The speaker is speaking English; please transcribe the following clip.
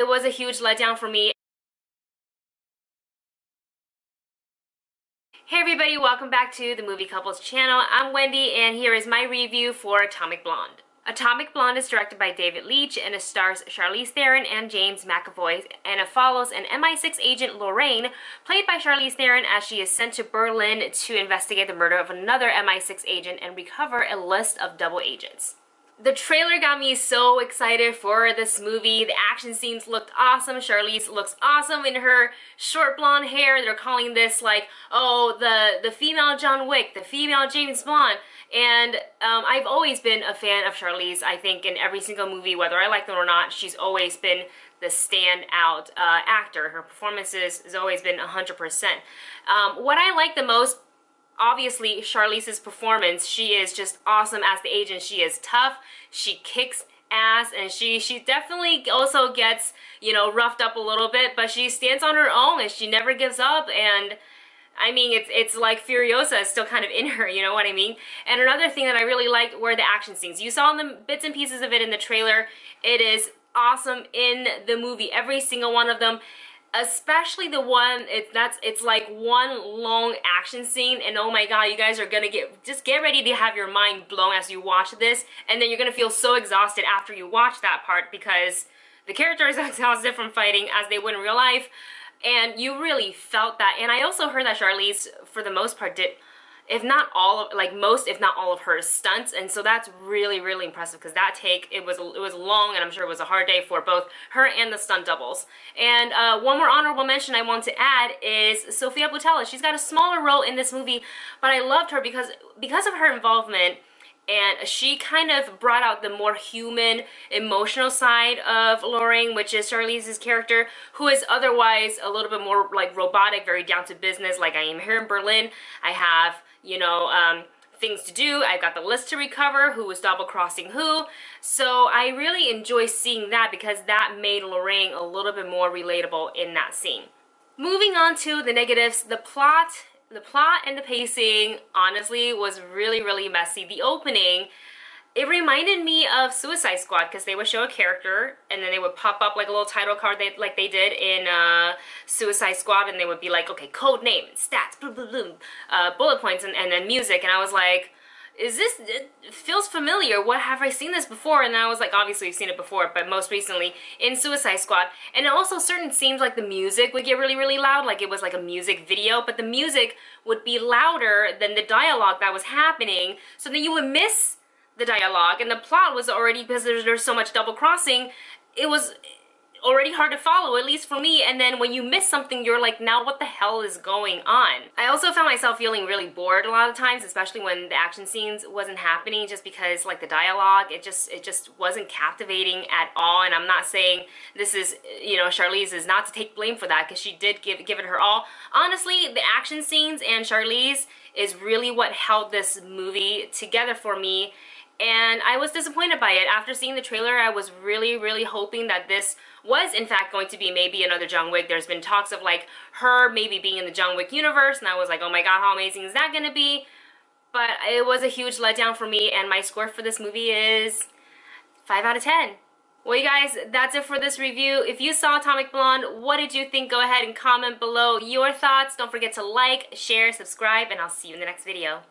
It was a huge letdown for me. Hey everybody, welcome back to the Movie Couples channel. I'm Wendy and here is my review for Atomic Blonde. Atomic Blonde is directed by David Leitch and it stars Charlize Theron and James McAvoy, and it follows an MI6 agent, Lorraine, played by Charlize Theron, as she is sent to Berlin to investigate the murder of another MI6 agent and recover a list of double agents. The trailer got me so excited for this movie. The action scenes looked awesome. Charlize looks awesome in her short blonde hair. They're calling this like, oh, the female John Wick, the female James Bond. And I've always been a fan of Charlize. I think in every single movie, whether I like them or not, she's always been the standout actor. Her performances has always been 100%. What I like the most, obviously, Charlize's performance. She is just awesome as the agent. She is tough, she kicks ass, and she definitely also gets, you know, roughed up a little bit, but she stands on her own and she never gives up. And I mean, it's like Furiosa is still kind of in her, you know what I mean? And another thing that I really liked were the action scenes. You saw the bits and pieces of it in the trailer. It is awesome in the movie, every single one of them. Especially the one, it's like one long action scene, and oh my god, you guys are gonna just get ready to have your mind blown as you watch this, and then you're gonna feel so exhausted after you watch that part because the characters are exhausted from fighting as they would in real life, and you really felt that. And I also heard that Charlize, for the most part, did, if not all of, like most, if not all of her stunts, and so that's really, really impressive because that take, it was long, and I'm sure it was a hard day for both her and the stunt doubles. And one more honorable mention I want to add is Sofia Boutella. She's got a smaller role in this movie, but I loved her because of her involvement, and she kind of brought out the more human, emotional side of Lorraine, which is Charlize's character, who is otherwise a little bit more like robotic, very down to business. Like, I am here in Berlin, I have, you know, things to do, I've got the list to recover, who was double-crossing who. So I really enjoy seeing that because that made Lorraine a little bit more relatable in that scene. Moving on to the negatives, the plot and the pacing, honestly, was really, really messy. The opening, it reminded me of Suicide Squad because they would show a character and then they would pop up like a little title card like they did in Suicide Squad, and they would be like, okay, code name and stats, boom, boom, boom, bullet points, and then music. And I was like, it feels familiar. What, have I seen this before? And I was like, obviously I've seen it before, but most recently in Suicide Squad. And also certain scenes, like the music would get really, really loud, like it was like a music video, but the music would be louder than the dialogue that was happening, so then you would miss the dialogue, and the plot was already, because there's so much double crossing, it was already hard to follow, at least for me. And then when you miss something, you're like, now what the hell is going on? I also found myself feeling really bored a lot of times, especially when the action scenes wasn't happening, just because like the dialogue, it just wasn't captivating at all. And I'm not saying this is, you know, Charlize is not to take blame for that, because she did give it her all. Honestly, the action scenes and Charlize is really what held this movie together for me. And I was disappointed by it. After seeing the trailer, I was really, really hoping that this was in fact going to be maybe another John Wick. There's been talks of like her maybe being in the John Wick universe, and I was like, oh my god, how amazing is that gonna be? But it was a huge letdown for me, and my score for this movie is 5 out of 10. Well, you guys, that's it for this review. If you saw Atomic Blonde, what did you think? Go ahead and comment below your thoughts. Don't forget to like, share, subscribe, and I'll see you in the next video.